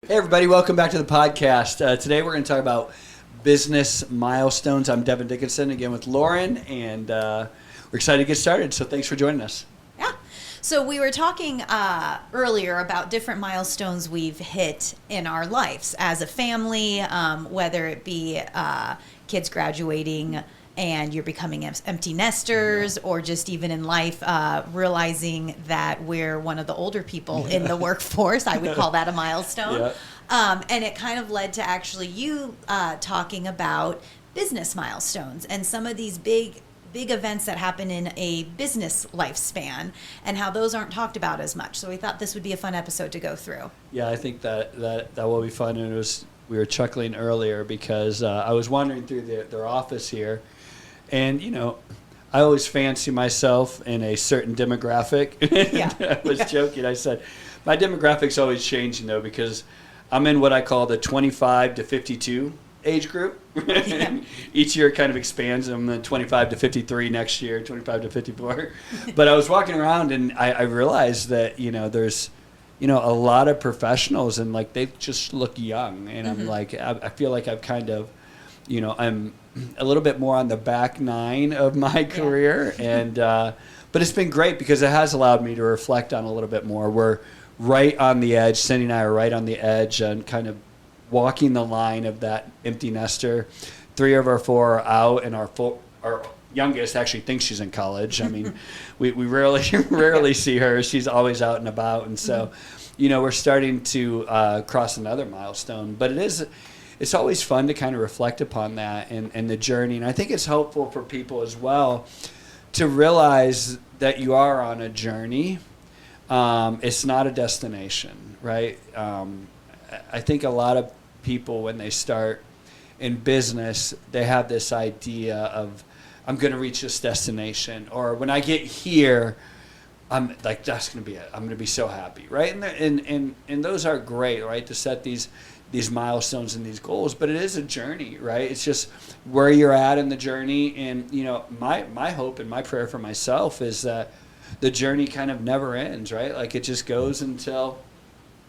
Hey everybody, welcome back to the podcast. Today we're going to talk about business milestones. I'm Devin Dickinson, again with Lauren, and we're excited to get started, so thanks for joining us. Yeah. So we were talking earlier about different milestones we've hit in our lives as a family, whether it be kids graduating and you're becoming empty nesters, or just even in life, realizing that we're one of the older people in the workforce. I would call that a milestone. Yeah. And it kind of led to actually you talking about business milestones and some of these big events that happen in a business lifespan and how those aren't talked about as much. So we thought this would be a fun episode to go through. Yeah, I think that will be fun. And we were chuckling earlier because I was wandering through their office here. And, you know, I always fancy myself in a certain demographic. Yeah. I was joking. I said, my demographic's always changing, though, because I'm in what I call the 25 to 52 age group. Yeah. Each year it kind of expands. I'm in 25 to 53 next year, 25 to 54. But I was walking around and I realized that, you know, there's, you know, a lot of professionals and, like, they just look young. And I'm like, I feel like I've kind of, you know, I'm a little bit more on the back nine of my career. Yeah. And but it's been great because it has allowed me to reflect on a little bit more. We're right on the edge. Cindy and I are right on the edge and kind of walking the line of that empty nester. 3 of our 4 are out, and our youngest actually thinks she's in college. I mean, we rarely see her. She's always out and about. And so, you know, we're starting to cross another milestone. But it's always fun to kind of reflect upon that and the journey. And I think it's helpful for people as well to realize that you are on a journey. It's not a destination, right? I think a lot of people, when they start in business, they have this idea of, I'm going to reach this destination, or when I get here, I'm like, that's going to be it. I'm going to be so happy, right? And those are great, right? To set these milestones and these goals, but it is a journey, right? It's just where you're at in the journey. And, you know, my hope and my prayer for myself is that the journey kind of never ends, right? Like it just goes until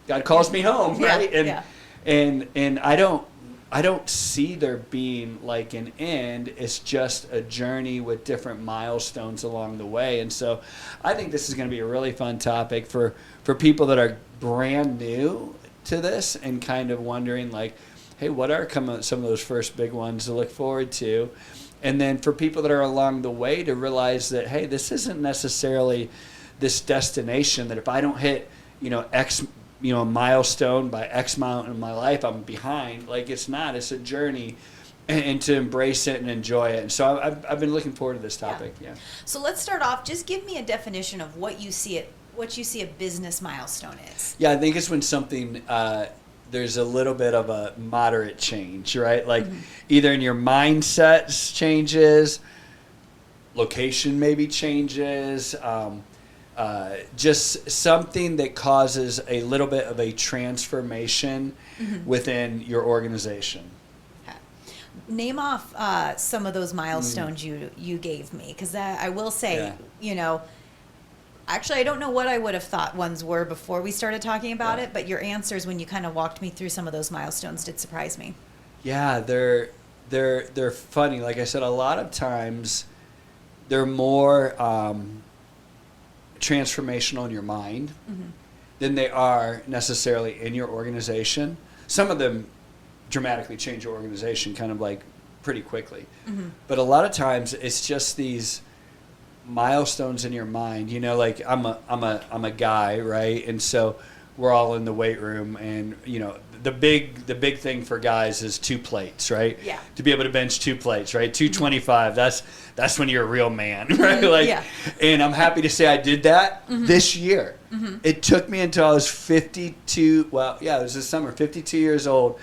God calls me home, right? And I don't see there being like an end. It's just a journey with different milestones along the way. And so I think this is going to be a really fun topic for people that are brand new to this and kind of wondering like, hey, what are some of those first big ones to look forward to? And then for people that are along the way to realize that, hey, this isn't necessarily this destination that if I don't hit, you know, X, you know, milestone by X amount in my life, I'm behind. Like it's not. It's a journey, and to embrace it and enjoy it. And so I've been looking forward to this topic. Yeah. So let's start off. Just give me a definition of what you see a business milestone is. Yeah, I think it's when something there's a little bit of a moderate change, right? Like either in your mindset changes, location maybe changes, just something that causes a little bit of a transformation within your organization. Okay. Name off some of those milestones you gave me, because I will say, you know, actually, I don't know what I would have thought ones were before we started talking about it, but your answers when you kind of walked me through some of those milestones did surprise me. Yeah, they're funny. Like I said, a lot of times they're more transformational in your mind than they are necessarily in your organization. Some of them dramatically change your organization kind of like pretty quickly. But a lot of times it's just these milestones in your mind. You know, like I'm a guy, right? And so we're all in the weight room, and you know the big thing for guys is 2 plates, right? Yeah. To be able to bench 2 plates, right? 225. That's when you're a real man, right? Like, yeah. And I'm happy to say I did that this year. It took me until I was 52. Well, yeah, it was this summer, 52 years old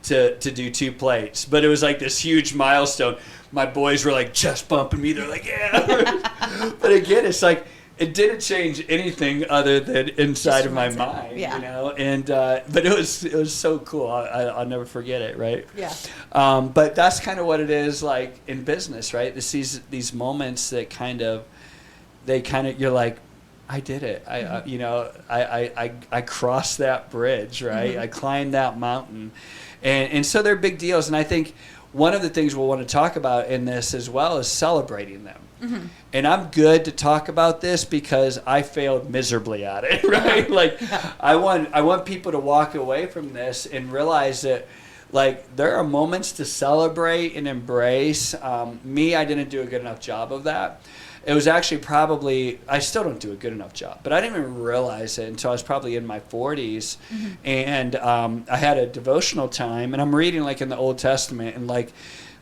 to do 2 plates. But it was like this huge milestone. My boys were like chest bumping me. They're like, yeah. But again, it's like it didn't change anything other than inside of my mind, you know. And but it was so cool. I'll never forget it, right? Yeah. But that's kind of what it is like in business, right? It's these moments that you're like, I did it. I crossed that bridge, right? I climbed that mountain. And so they're big deals. And I think one of the things we'll want to talk about in this as well is celebrating them. And I'm good to talk about this because I failed miserably at it, right? I want people to walk away from this and realize that, like, there are moments to celebrate and embrace. I didn't do a good enough job of that. It was actually I still don't do a good enough job, but I didn't even realize it until I was probably in my 40s. And I had a devotional time, and I'm reading, like, in the Old Testament, and like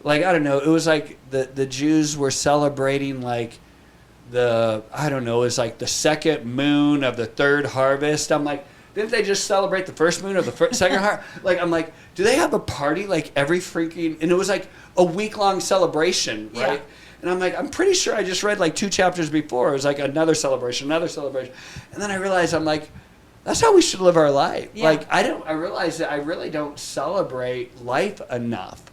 I don't know, it was like the Jews were celebrating, like, it was like the second moon of the third harvest. I'm like, didn't they just celebrate the first moon of the second harvest? Like, I'm like, do they have a party, like, every freaking, and it was like a week-long celebration, right? Yeah. And I'm like, I'm pretty sure I just read like 2 chapters before. It was like another celebration. And then I realized, I'm like, that's how we should live our life. Yeah. Like, I realize that I really don't celebrate life enough.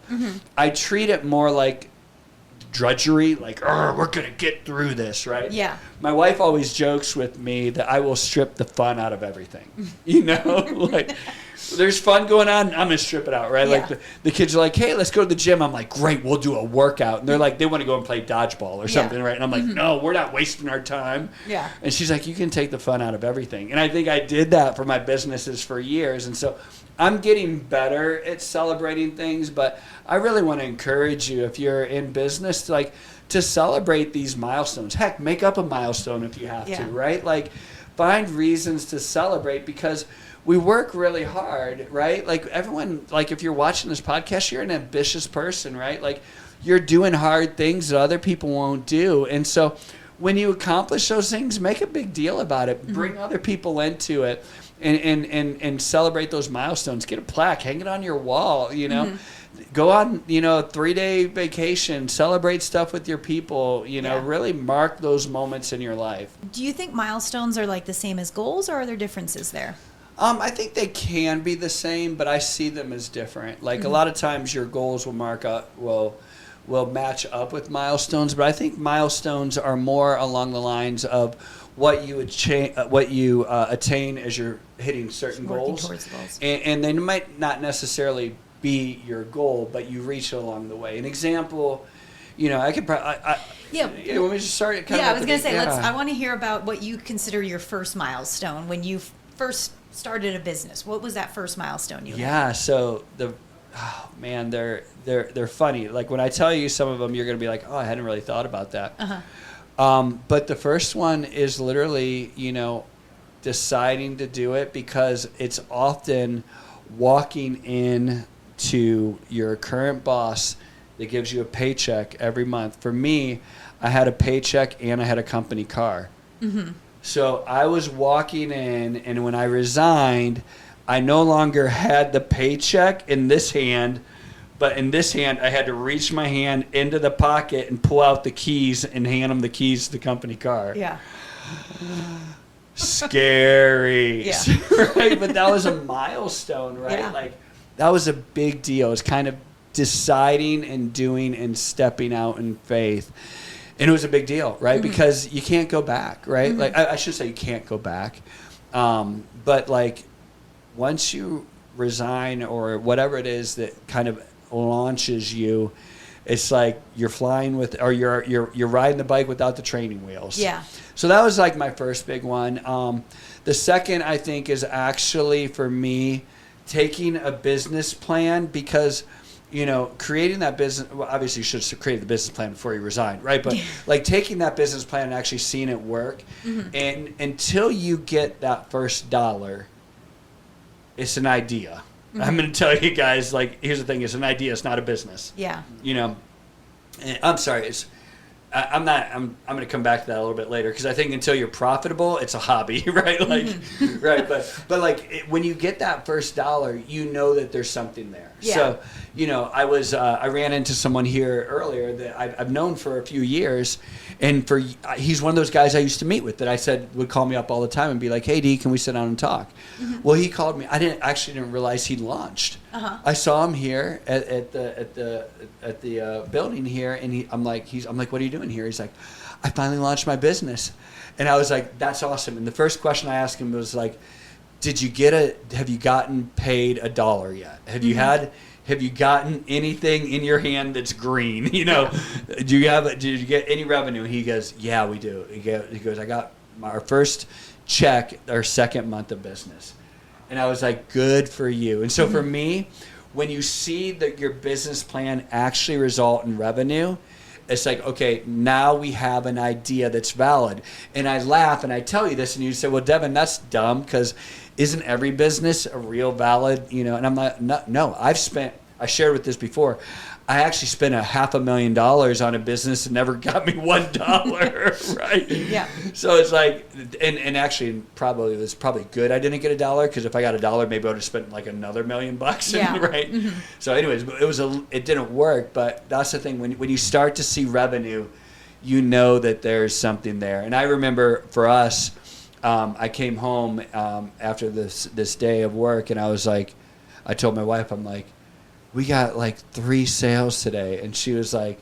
I treat it more like drudgery, like, we're going to get through this, right? Yeah. My wife always jokes with me that I will strip the fun out of everything. Like, there's fun going on, I'm going to strip it out, right? Yeah. Like, the kids are like, hey, let's go to the gym. I'm like, great, we'll do a workout. And they're like, they want to go and play dodgeball or something, right? And I'm like, no, we're not wasting our time. Yeah. And she's like, you can take the fun out of everything. And I think I did that for my businesses for years. And so I'm getting better at celebrating things, but I really want to encourage you, if you're in business, to celebrate these milestones. Heck, make up a milestone if you have to, right? Like, find reasons to celebrate, because we work really hard, right? Like, everyone, like, if you're watching this podcast, you're an ambitious person, right? Like, you're doing hard things that other people won't do. And so when you accomplish those things, make a big deal about it. Bring other people into it, and celebrate those milestones. Get a plaque, hang it on your wall, Go on, a 3-day vacation, celebrate stuff with your people, really mark those moments in your life. Do you think milestones are like the same as goals, or are there differences there? I think they can be the same, but I see them as different. Like, a lot of times your goals will match up with milestones, but I think milestones are more along the lines of what you attain as you're hitting certain goals. Towards goals. And they might not necessarily be your goal, but you reach it along the way. An example, I could probably... You want me to start it? I was going to say, I want to hear about what you consider your first milestone when you first started a business. What was that first milestone you had? Yeah, so they're funny. Like, when I tell you some of them, you're going to be like, oh, I hadn't really thought about that. But the first one is literally, deciding to do it, because it's often walking in to your current boss that gives you a paycheck every month. For me, I had a paycheck and I had a company car. So I was walking in, and when I resigned, I no longer had the paycheck in this hand, but in this hand, I had to reach my hand into the pocket and pull out the keys and hand them the keys to the company car. Yeah. Scary. Yeah. Right? But that was a milestone, right? Yeah. Like, that was a big deal. It was kind of deciding and doing and stepping out in faith. And it was a big deal, right? Because you can't go back, right? Like, I should say you can't go back. But, like, once you resign or whatever it is that kind of launches you, it's like you're flying with, or you're riding the bike without the training wheels. Yeah. So that was like my first big one. The second, I think, is actually for me taking a business plan, because creating that business, well, obviously you should create the business plan before you resign, right? But like taking that business plan and actually seeing it work, and until you get that first dollar, it's an idea. I'm going to tell you guys, like, here's the thing, it's an idea, it's not a business. Yeah. And I'm sorry, I'm going to come back to that a little bit later, because I think until you're profitable, it's a hobby, right? Like, right. But like, when you get that first dollar, you know that there's something there. Yeah. So, I ran into someone here earlier that I've known for a few years, and he's one of those guys I used to meet with that I said would call me up all the time and be like, hey, D, can we sit down and talk? Well, he called me. I didn't realize he launched. I saw him here at the building here, and I'm like, what are you doing here? He's like, I finally launched my business. And I was like, that's awesome. And the first question I asked him was like, have you gotten paid $1 yet? Have you gotten anything in your hand that's green? You know, did you get any revenue? He goes, yeah, we do. He goes, I got our first check, our second month of business. And I was like, good for you. And so for me, when you see that your business plan actually result in revenue, it's like, okay, now we have an idea that's valid. And I laugh and I tell you this and you say, well, Devin, that's dumb because isn't every business a real valid, you know? And I'm like, no, I shared with this before. I actually spent $500,000 on a business and never got me $1, right? Yeah. So it's like, and actually it was probably good I didn't get $1 because if I got $1, maybe I would have spent like another $1 million, yeah. right? Mm-hmm. So anyways, it didn't work, but that's the thing. When you start to see revenue, you know that there's something there. And I remember for us, I came home after this day of work and I was like, I told my wife, I'm like, we got like 3 sales today. And she was like,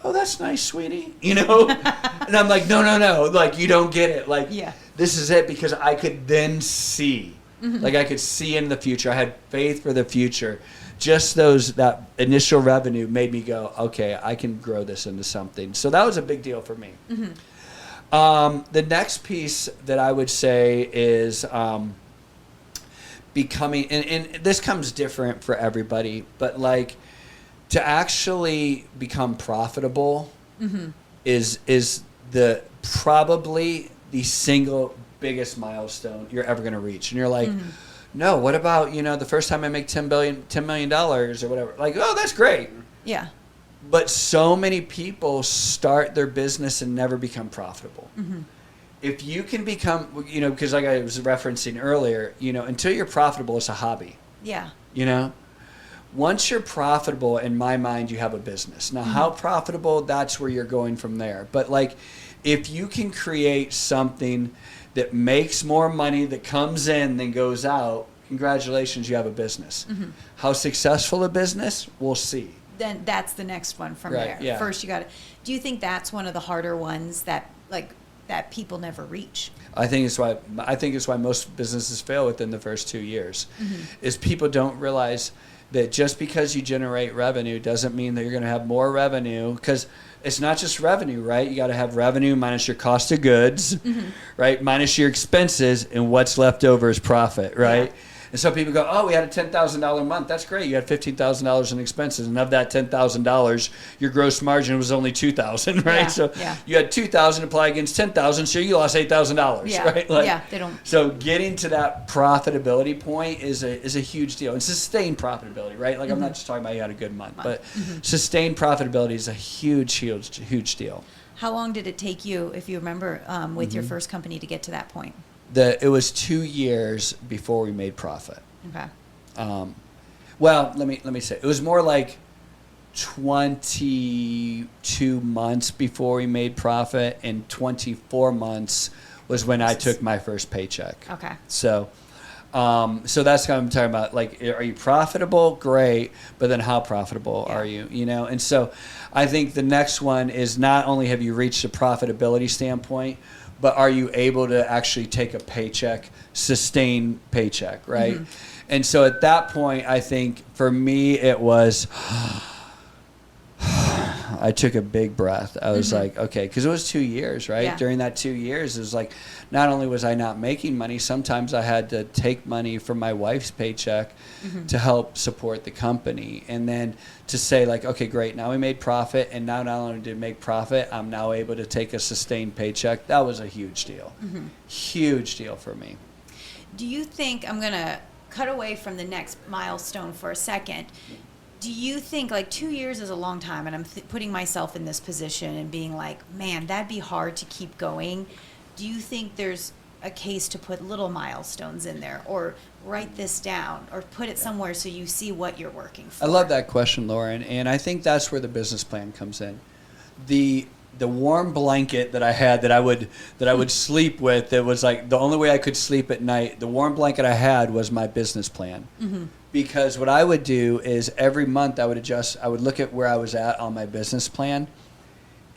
oh, that's nice, sweetie. You know? And I'm like, no. Like, you don't get it. Like, this is it because I could then see. Mm-hmm. Like, I could see in the future. I had faith for the future. Just that initial revenue made me go, okay, I can grow this into something. So that was a big deal for me. Mm-hmm. The next piece that I would say is... becoming, and this comes different for everybody, but like to actually become profitable is probably the single biggest milestone you're ever going to reach. And you're like, no, what about, the first time I make $10 million or whatever? Like, oh, that's great. Yeah. But so many people start their business and never become profitable. Mm-hmm. If you can become, because like I was referencing earlier, until you're profitable, it's a hobby. Yeah. Once you're profitable, in my mind, you have a business. Now, how profitable, that's where you're going from there. But like, if you can create something that makes more money, that comes in than goes out, congratulations, you have a business. Mm-hmm. How successful a business, we'll see. Then that's the next one from there. Yeah. First, you got to, do you think that's one of the harder ones that people never reach? I think it's why most businesses fail within the first 2 years. Is people don't realize that just because you generate revenue doesn't mean that you're going to have more revenue, because it's not just revenue, right? You got to have revenue minus your cost of goods, right? Minus your expenses, and what's left over is profit, right? Yeah. And so people go, oh, we had a $10,000 month. That's great. You had $15,000 in expenses. And of that $10,000, your gross margin was only $2,000, right? Yeah, so you had $2,000 apply against $10,000, so you lost $8,000, right? Like, they don't. So getting to that profitability point is a huge deal. And sustained profitability, right? Like I'm not just talking about you had a good month, but sustained profitability is a huge deal. How long did it take you, if you remember, with your first company to get to that point? It was 2 years before we made profit. Okay. Well, let me say, it was more like 22 months before we made profit, and 24 months was when I took my first paycheck. Okay. So that's what I'm talking about. Like, are you profitable? Great. But then how profitable are you? And so I think the next one is not only have you reached a profitability standpoint, but are you able to actually take a paycheck, sustain paycheck, right? And so at that point, I think for me, it was, I took a big breath. I was like, okay, because it was 2 years, right? Yeah. During that 2 years, it was like, not only was I not making money, sometimes I had to take money from my wife's paycheck to help support the company. And then to say like, okay, great, now we made profit, and now not only did we make profit, I'm now able to take a sustained paycheck. That was a huge deal. Huge deal for me. Do you think, I'm going to cut away from the next milestone for a second. Do you think, like, 2 years is a long time, and I'm putting myself in this position and being like, man, that'd be hard to keep going. Do you think there's a case to put little milestones in there, or write this down, or put it somewhere so you see what you're working for? I love that question, Lauren, and I think that's where the business plan comes in. The warm blanket that I had that I would sleep with, it was like the only way I could sleep at night. The warm blanket I had was my business plan. Because what I would do is every month I would look at where I was at on my business plan,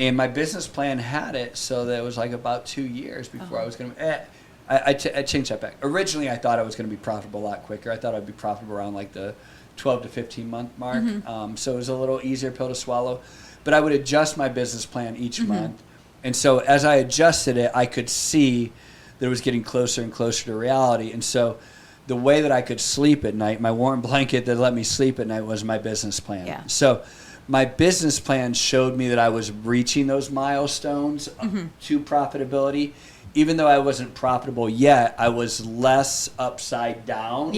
And my business plan had it so that it was like about 2 years before I was going to. I changed that back. Originally, I thought I was going to be profitable a lot quicker. I thought I'd be profitable around like the 12 to 15 month mark. So it was a little easier pill to swallow. But I would adjust my business plan each month. And so as I adjusted it, I could see that it was getting closer and closer to reality. And so the way that I could sleep at night, my warm blanket that let me sleep at night was my business plan. Yeah. So my business plan showed me that I was reaching those milestones to profitability. Even though I wasn't profitable yet, I was less upside down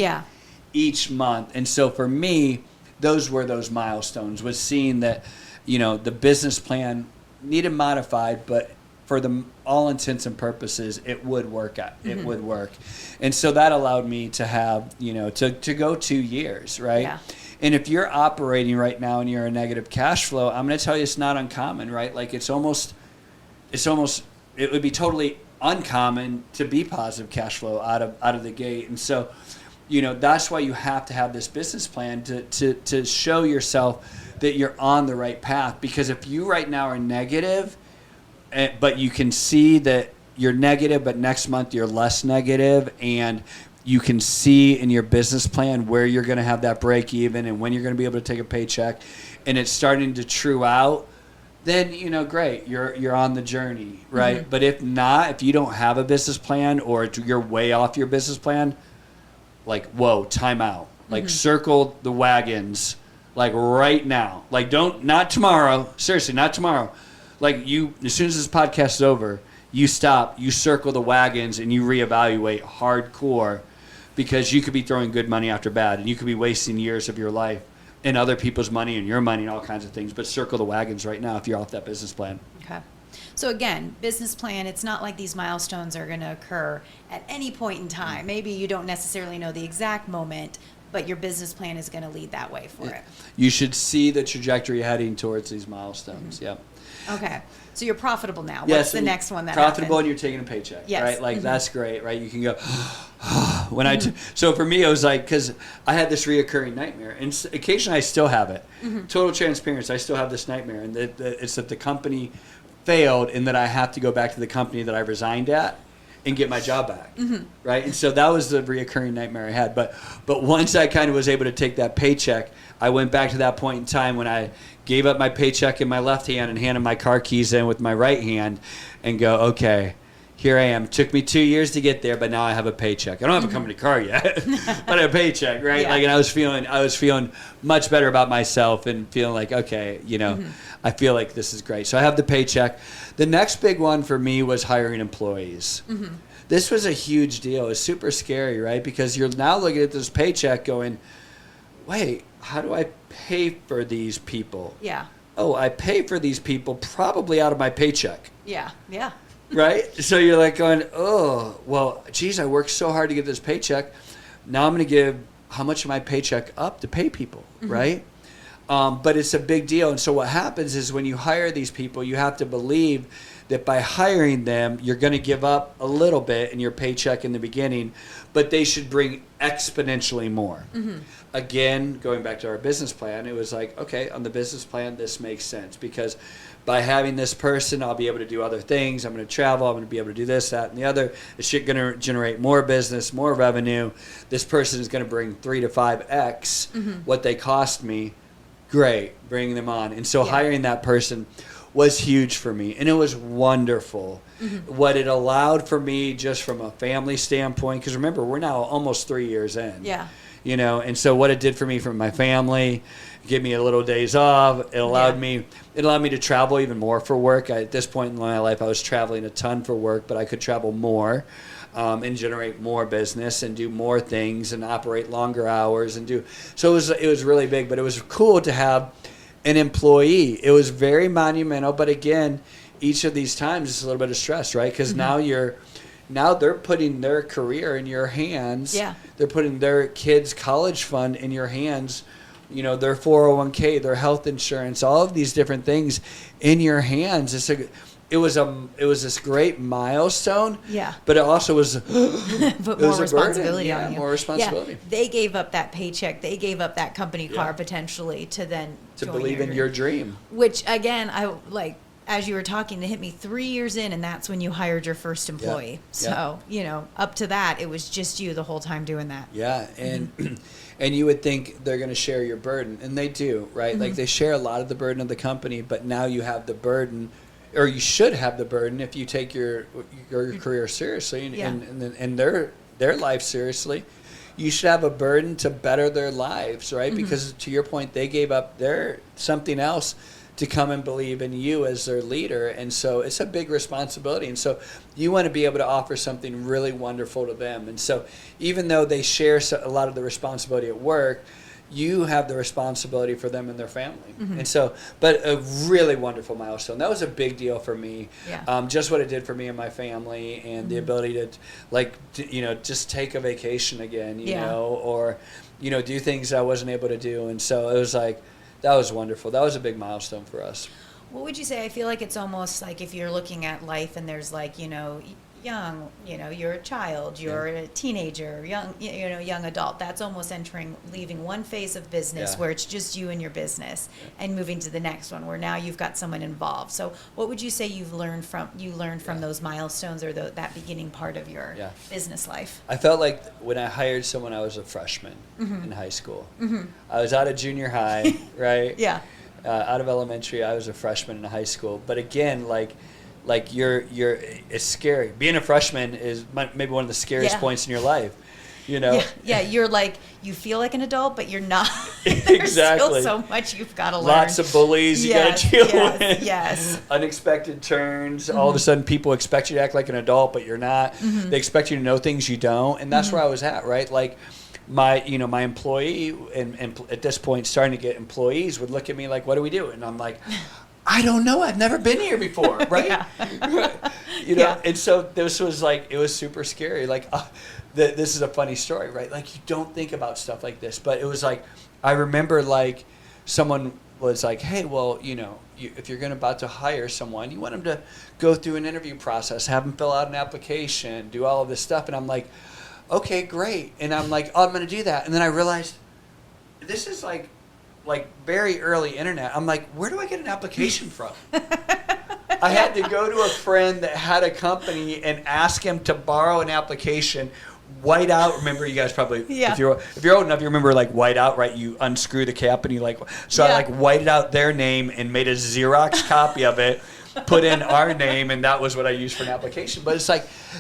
each month. And so for me, those were those milestones, was seeing that, the business plan needed modified, but for all intents and purposes, it would work. It would work. And so that allowed me to have, to go 2 years, right? Yeah. And if you're operating right now and you're a negative cash flow, I'm going to tell you it's not uncommon, right? Like it would be totally uncommon to be positive cash flow out of the gate. And so, that's why you have to have this business plan to show yourself that you're on the right path. Because if you right now are negative, but you can see that you're negative, but next month you're less negative, and you can see in your business plan where you're going to have that break even and when you're going to be able to take a paycheck, and it's starting to true out, then, great, you're on the journey, right? But if not, if you don't have a business plan or you're way off your business plan, like, whoa, time out. Like, circle the wagons, like, right now. Like, not tomorrow. Seriously, not tomorrow. Like, as soon as this podcast is over, you stop, you circle the wagons, and you reevaluate hardcore, because you could be throwing good money after bad, and you could be wasting years of your life and other people's money and your money and all kinds of things. But circle the wagons right now if you're off that business plan. Okay. So again, business plan, it's not like these milestones are going to occur at any point in time. Maybe you don't necessarily know the exact moment, but your business plan is going to lead that way for it. You should see the trajectory heading towards these milestones. Yep. Okay. So you're profitable now. What's the next one that profitable happens? And you're taking a paycheck, yes. right? Like, that's great, right? You can go, so for me, it was like, because I had this reoccurring nightmare, and occasionally I still have it. Total transparency, I still have this nightmare, and it's that the company failed, and that I have to go back to the company that I resigned at and get my job back, right? And so that was the reoccurring nightmare I had. But once I kind of was able to take that paycheck, I went back to that point in time when I gave up my paycheck in my left hand and handed my car keys in with my right hand, and go, okay, here I am. Took me 2 years to get there, but now I have a paycheck. I don't have a company car yet, but a paycheck, right? Yeah. Like, and I was feeling much better about myself, and feeling like, okay, I feel like this is great. So I have the paycheck. The next big one for me was hiring employees. This was a huge deal. It was super scary, right? Because you're now looking at this paycheck going, wait, how do I pay for these people? Yeah. Oh, I pay for these people probably out of my paycheck. Yeah. Yeah. Right? So you're like going, oh, well, geez, I worked so hard to get this paycheck. Now I'm going to give how much of my paycheck up to pay people, right? But it's a big deal. And so what happens is when you hire these people, you have to believe that by hiring them, you're going to give up a little bit in your paycheck in the beginning, but they should bring exponentially more. Again, going back to our business plan, it was like, okay, on the business plan, this makes sense, because by having this person, I'll be able to do other things. I'm going to travel. I'm going to be able to do this, that, and the other. It's going to generate more business, more revenue. This person is going to bring 3 to 5x what they cost me. Great, bring them on. And so hiring that person was huge for me, and it was wonderful. What it allowed for me, just from a family standpoint, because remember, we're now almost 3 years in. Yeah. And so what it did for me, from my family, give me a little days off. It allowed me to travel even more for work. At this point in my life, I was traveling a ton for work, but I could travel more and generate more business and do more things and operate longer hours and do. So it was really big, but it was cool to have an employee. It was very monumental, but again, each of these times it's a little bit of stress, right? Because now they're putting their career in your hands. Yeah. They're putting their kids' college fund in your hands. Their 401k, their health insurance, all of these different things in your hands. It was this great milestone. Yeah. But it also was but more responsibility on you. More responsibility. Yeah. They gave up that paycheck. They gave up that company car potentially to believe in your dream. Which again, as you were talking, it hit me 3 years in, and that's when you hired your first employee. So, up to that, it was just you the whole time doing that. Yeah, and and you would think they're going to share your burden, and they do, right? Like they share a lot of the burden of the company, but now you have the burden, or you should have the burden if you take your career seriously and their life seriously. You should have a burden to better their lives, right? Because to your point, they gave up something else to come and believe in you as their leader. And so it's a big responsibility. And so you want to be able to offer something really wonderful to them. And so even though they share a lot of the responsibility at work, you have the responsibility for them and their family. And so, but a really wonderful milestone. That was a big deal for me. Yeah. Just what it did for me and my family, and the ability to, just take a vacation again, you know, or, do things I wasn't able to do. And so it was like, that was wonderful. That was a big milestone for us. What would you say? I feel like it's almost like if you're looking at life and there's young, you're a child, you're a teenager, young adult. That's almost leaving one phase of business where it's just you and your business, and moving to the next one where now you've got someone involved. So what would you say you learned from those milestones, or that beginning part of your business life? I felt like when I hired someone, I was a freshman in high school. I was out of junior high, right? Yeah. Out of elementary, I was a freshman in high school. But again, it's scary. Being a freshman is maybe one of the scariest points in your life, Yeah, you're you feel like an adult, but you're not. There's Exactly. still so much you've got to learn. Lots of bullies you got to deal with. Yes. Unexpected turns. All of a sudden, people expect you to act like an adult, but you're not. They expect you to know things you don't, and that's where I was at, right? My employee, and at this point, starting to get employees, would look at me like, "What do we do?" And I'm like, I don't know. I've never been here before, right? And so this was it was super scary. This is a funny story, right? You don't think about stuff like this, but it was I remember someone was like, hey, well, if you're about to hire someone, you want them to go through an interview process, have them fill out an application, do all of this stuff. And I'm like, okay, great. And I'm like, oh, I'm going to do that. And then I realized this is very early internet. I'm like, where do I get an application from? I had to go to a friend that had a company and ask him to borrow an application, white out. Remember, you guys probably, if you're old enough, you remember white out, right? You unscrew the cap and you I whited out their name and made a Xerox copy of it, put in our name, and that was what I used for an application. But it's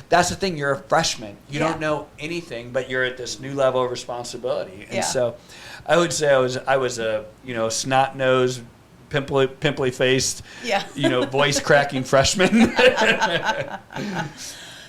that's the thing. You're a freshman. You don't know anything, but you're at this new level of responsibility. And so I would say I was a snot-nosed, pimply faced, voice cracking freshman.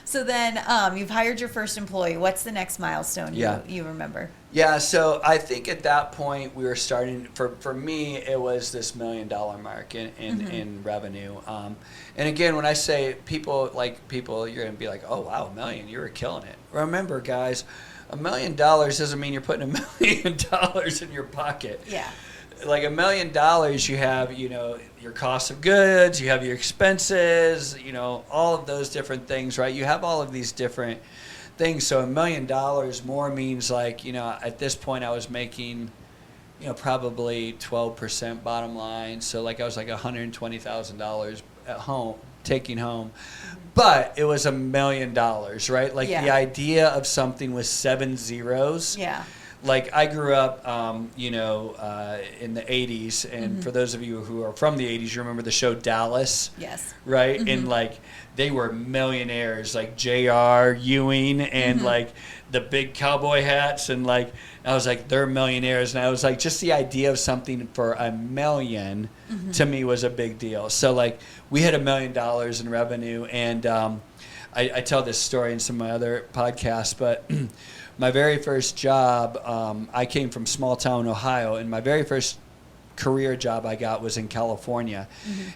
So then you've hired your first employee. What's the next milestone you remember? Yeah, so I think at that point we were starting, for me, it was this $1 million mark in revenue. And again, when I say people, you're going to be like, oh, wow, $1 million, you were killing it. Remember, guys, $1 million doesn't mean you're putting $1 million in your pocket. Yeah. $1 million, you have, your cost of goods, you have your expenses, all of those different things, right? You have all of these different things. So $1 million more means at this point I was making, probably 12% bottom line. So I was $120,000 at home, taking home. But it was $1 million, right? The idea of something with 7 zeros. Yeah. I grew up, in the 80s, and for those of you who are from the 80s, you remember the show Dallas? Yes. Right? And, they were millionaires, J.R. Ewing and, the big cowboy hats, and, I was they're millionaires, and I was just the idea of something for $1 million to me was a big deal. So, we had $1 million in revenue, and I tell this story in some of my other podcasts, but... My very first job, I came from small town Ohio, and my very first career job I got was in California.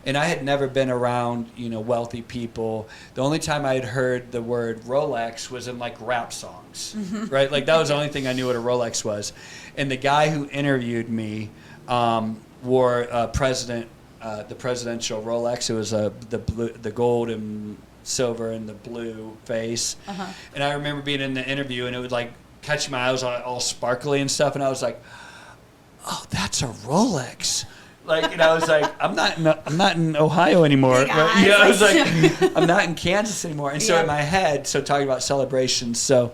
And I had never been around, wealthy people. The only time I had heard the word Rolex was in rap songs, right? That was the only thing I knew what a Rolex was. And the guy who interviewed me wore the presidential Rolex. It was the gold and silver and the blue face. And I remember being in the interview, and it would catch my eyes all sparkly and stuff, and I was like, oh, that's a Rolex. Like, and I was like, I'm not in Ohio anymore. Hey, Right? You know, I was guys. like, I'm not in Kansas anymore. And so Yeah. in my head, so talking about celebrations, so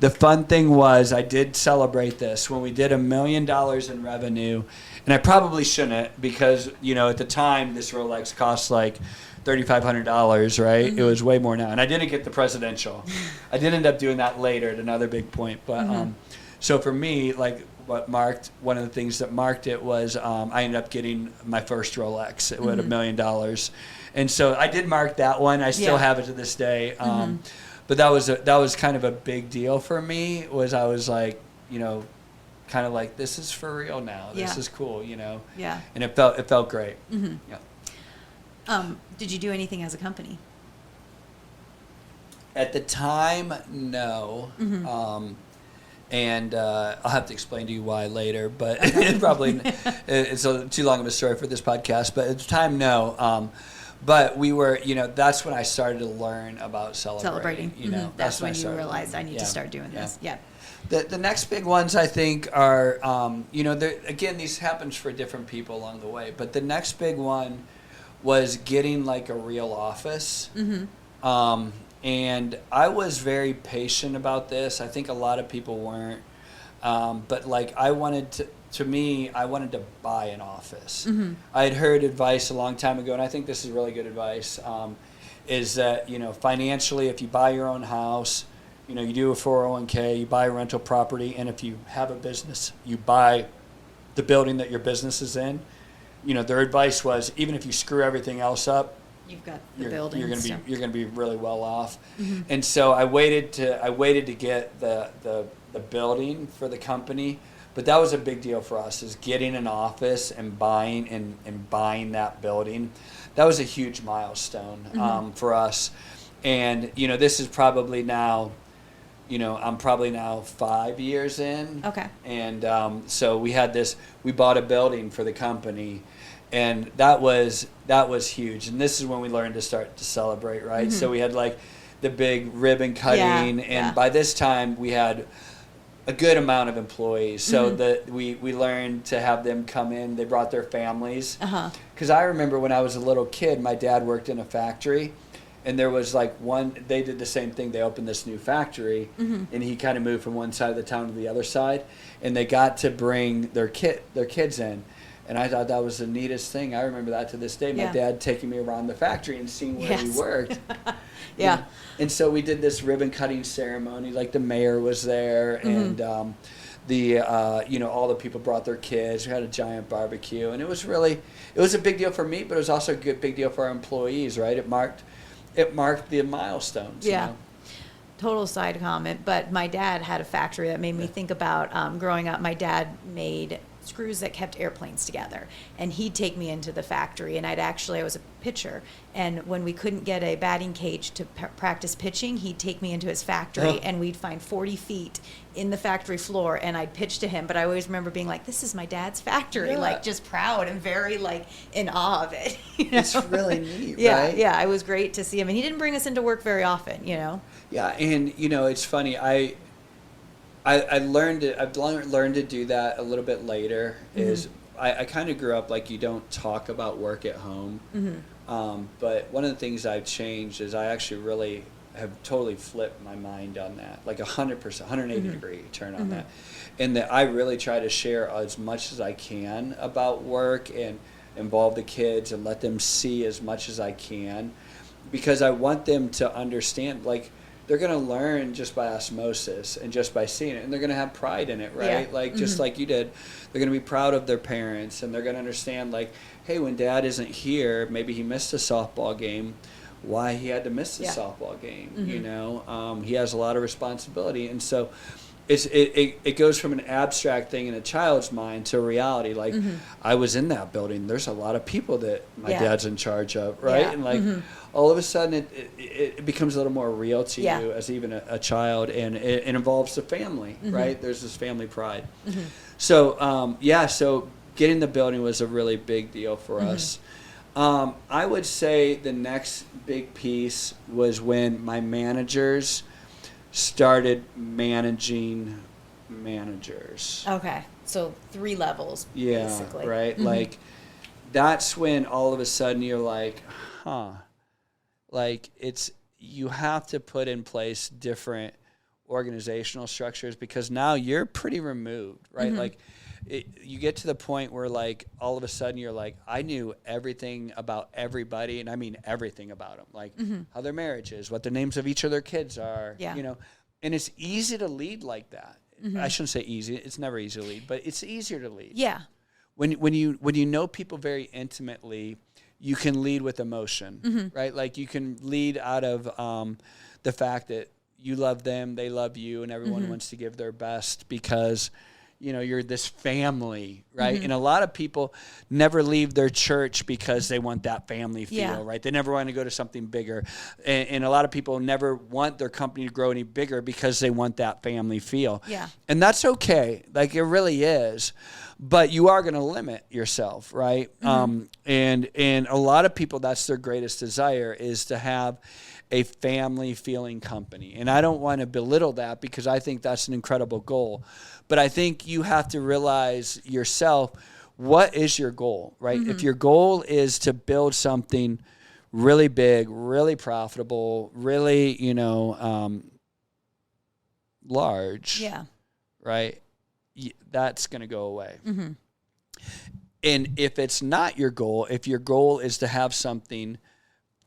the fun thing was I did celebrate this when we did $1 million in revenue, and I probably shouldn't because, you know, at the time this Rolex cost like $3,500, right? Mm-hmm. It was way more now, and I didn't get the presidential. I did end up doing that later at another big point, but so for me, like one of the things that marked it was I ended up getting my first Rolex at $1 million, and so I did mark that one. I still have it to this day. But that was kind of a big deal for me. Was I was like, you know, kind of like, this is for real now. This is cool, you know. Yeah. And it felt great. Yeah. Did you do anything as a company? At the time, no. And I'll have to explain to you why later, but it's too long of a story for this podcast. But at the time, no. But we were, you know, that's when I started to learn about celebrating. You know, that's when you realized I need to start doing this. Yeah. The next big ones I think are, you know, again, these happens for different people along the way. But the next big one was getting like a real office. And I was very patient about this. I think a lot of people weren't. But like I wanted to buy an office. I had heard advice a long time ago, and I think this is really good advice, is that, you know, financially, if you buy your own house, you know, you do a 401k, you buy a rental property, and if you have a business, you buy the building that your business is in. You know, their advice was, even if you screw everything else up, You've got the building. you're gonna be really well off. And so I waited to get the building for the company, but that was a big deal for us, is getting an office and buying that building. That was a huge milestone for us. And you know, this is probably now, you know, I'm probably now 5 years in. Okay. And so we bought a building for the company. And that was huge. And this is when we learned to start to celebrate, right? So we had like the big ribbon cutting, and by this time we had a good amount of employees. So we learned to have them come in. They brought their families. Because I remember when I was a little kid, my dad worked in a factory, and there was like they did the same thing. They opened this new factory, and he kind of moved from one side of the town to the other side, and they got to bring their kids in. And I thought that was the neatest thing. I remember that to this day. My dad taking me around the factory and seeing where he worked. And so we did this ribbon cutting ceremony. Like the mayor was there, and you know, all the people brought their kids. We had a giant barbecue, and it was a big deal for me, but it was also a big deal for our employees, right? It marked the milestones. Yeah. You know? Total side comment, but my dad had a factory that made me think about growing up. My dad made screws that kept airplanes together, and he'd take me into the factory, and I was a pitcher, and when we couldn't get a batting cage to practice pitching, he'd take me into his factory, and we'd find 40 feet in the factory floor, and I'd pitch to him. But I always remember being like, this is my dad's factory, like just proud and very like in awe of it. You know? It's really neat, right? Yeah, it was great to see him, and he didn't bring us into work very often, you know. Yeah, and you know, it's funny. I've learned to do that a little bit later. Is I kind of grew up like you don't talk about work at home. But one of the things I've changed is I actually really have totally flipped my mind on that, like 100%, 180 degree turn on that, and that I really try to share as much as I can about work and involve the kids and let them see as much as I can, because I want them to understand, like, they're going to learn just by osmosis and just by seeing it, and they're going to have pride in it, right? Yeah. Like, just like you did, they're going to be proud of their parents, and they're going to understand, like, hey, when dad isn't here, maybe he missed a softball game, why he had to miss the softball game, you know? He has a lot of responsibility, and so it goes from an abstract thing in a child's mind to a reality. Like, I was in that building. There's a lot of people that my dad's in charge of, right? Yeah. And like, all of a sudden, it becomes a little more real to you as even a child, and it involves the family, right? There's this family pride. So, so getting the building was a really big deal for us. I would say the next big piece was when my managers started managing managers. Okay, so 3 levels, basically. Right? Like, that's when all of a sudden you're like, like you have to put in place different organizational structures because now you're pretty removed, right? Mm-hmm. Like you get to the point where like all of a sudden you're like, I knew everything about everybody, and I mean everything about them, like how their marriage is, what the names of each of their kids are, you know, and it's easy to lead like that. I shouldn't say easy. It's never easy to lead, but it's easier to lead. Yeah. When you know people very intimately, you can lead with emotion, right? Like you can lead out of the fact that you love them, they love you, and everyone wants to give their best because, you know, you're this family, right? And a lot of people never leave their church because they want that family feel, right? They never want to go to something bigger. And a lot of people never want their company to grow any bigger because they want that family feel. Yeah. And that's okay. Like it really is. But you are going to limit yourself, right? And a lot of people, that's their greatest desire is to have a family feeling company. And I don't want to belittle that because I think that's an incredible goal. But I think you have to realize yourself, what is your goal, right? If your goal is to build something really big, really profitable, really, you know, large, right? That's going to go away. And if it's not your goal, if your goal is to have something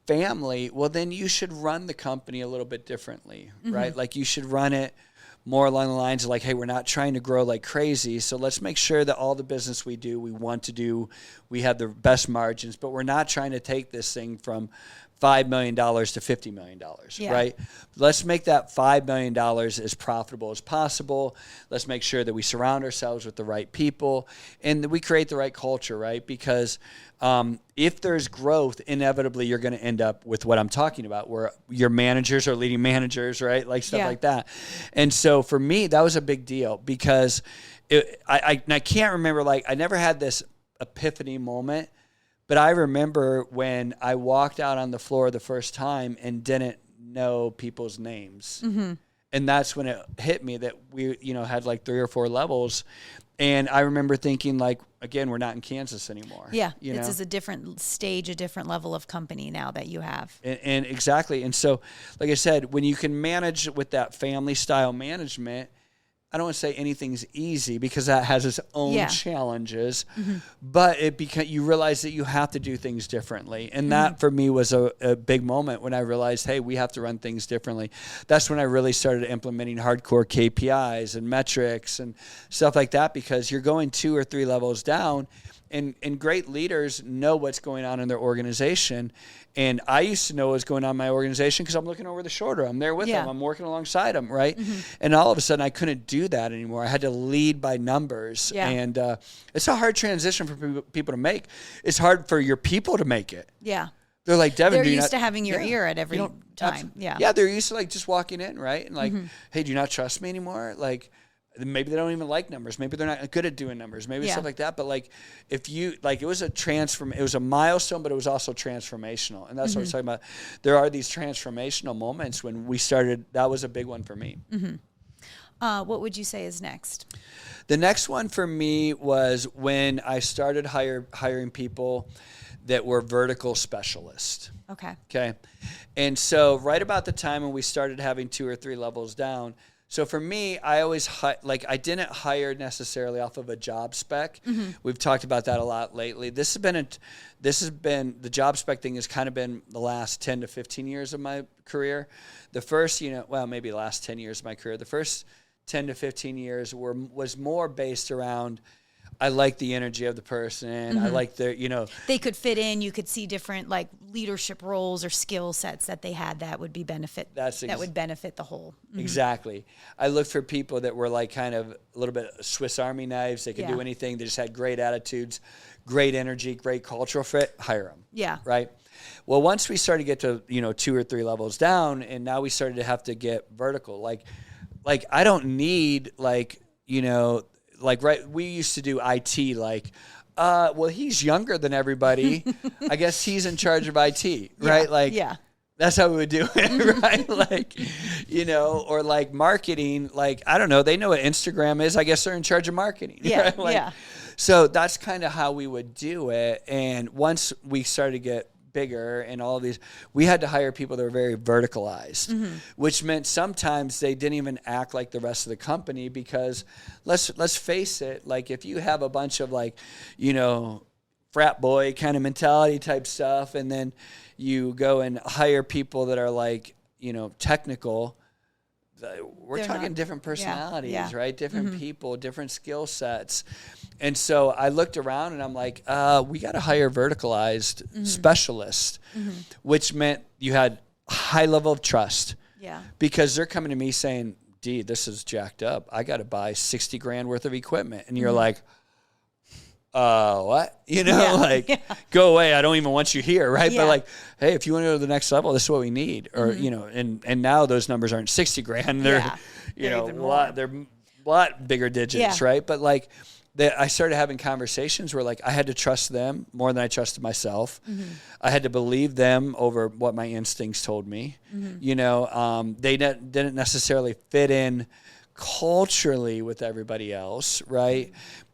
family, well, then you should run the company a little bit differently, right? Like you should run it more along the lines of like, hey, we're not trying to grow like crazy. So let's make sure that all the business we do, we want to do, we have the best margins, but we're not trying to take this thing from $5 million to $50 million, right? Let's make that $5 million as profitable as possible. Let's make sure that we surround ourselves with the right people and that we create the right culture, right? Because if there's growth, inevitably you're going to end up with what I'm talking about, where your managers are leading managers, right? Like stuff like that. And so for me, that was a big deal because I can't remember, like I never had this epiphany moment. But I remember when I walked out on the floor the first time and didn't know people's names. And that's when it hit me that we, you know, had like 3 or 4 levels. And I remember thinking like, again, we're not in Kansas anymore. Yeah. You It's know? just a different stage, a different level of company now that you have. And exactly. And so, like I said, when you can manage with that family style management, I don't want to say anything's easy because that has its own challenges, but you realize that you have to do things differently. And that for me was a big moment when I realized, hey, we have to run things differently. That's when I really started implementing hardcore KPIs and metrics and stuff like that because you're going 2 or 3 levels down. And great leaders know what's going on in their organization. And I used to know what was going on in my organization because I'm looking over the shoulder. I'm there with them. I'm working alongside them, right? And all of a sudden, I couldn't do that anymore. I had to lead by numbers. And it's a hard transition for people to make. It's hard for your people to make it. Yeah. They're like, Devin, they're used to having your ear at every time. Yeah, they're used to like just walking in, right? And like, hey, do you not trust me anymore? Like, maybe they don't even like numbers. Maybe they're not good at doing numbers. Maybe stuff like that. But like, if you like, it was a milestone, but it was also transformational. And that's what I was talking about. There are these transformational moments when we started. That was a big one for me. What would you say is next? The next one for me was when I started hiring people that were vertical specialists. Okay. And so right about the time when we started having 2 or 3 levels down. So for me, I always I didn't hire necessarily off of a job spec. We've talked about that a lot lately. This has been the job spec thing has kind of been the last 10 to 15 years of my career. The first, maybe the last 10 years of my career. The first 10 to 15 years was more based around, I like the energy of the person. I like their, They could fit in. You could see different like leadership roles or skill sets that they had that would be that would benefit the whole. Exactly. I looked for people that were like kind of a little bit Swiss Army knives. They could do anything. They just had great attitudes, great energy, great cultural fit. Hire them. Yeah. Right. Well, once we started to get to 2 or 3 levels down, and now we started to have to get vertical. Like I don't need we used to do IT well, he's younger than everybody. I guess he's in charge of IT, right? That's how we would do it, right? Or like marketing, I don't know. They know what Instagram is. I guess they're in charge of marketing. Right? So that's kind of how we would do it. And once we started to get bigger and all of these, we had to hire people that were very verticalized, which meant sometimes they didn't even act like the rest of the company, because let's face it, like if you have a bunch of like, frat boy kind of mentality type stuff, and then you go and hire people that are like, technical, we're talking different personalities, right? Different people, different skill sets. And so I looked around and I'm like, we got to hire verticalized specialists, which meant you had a high level of trust. Yeah. Because they're coming to me saying, D, this is jacked up. I got to buy $60,000 worth of equipment. And you're like, what? Go away. I don't even want you here. Right. Yeah. But like, hey, if you want to go to the next level, this is what we need. Or, and now those numbers aren't $60,000. They're, they're a lot bigger digits. Right. But like, I started having conversations where like I had to trust them more than I trusted myself. I had to believe them over what my instincts told me. They didn't necessarily fit in culturally with everybody else. Right.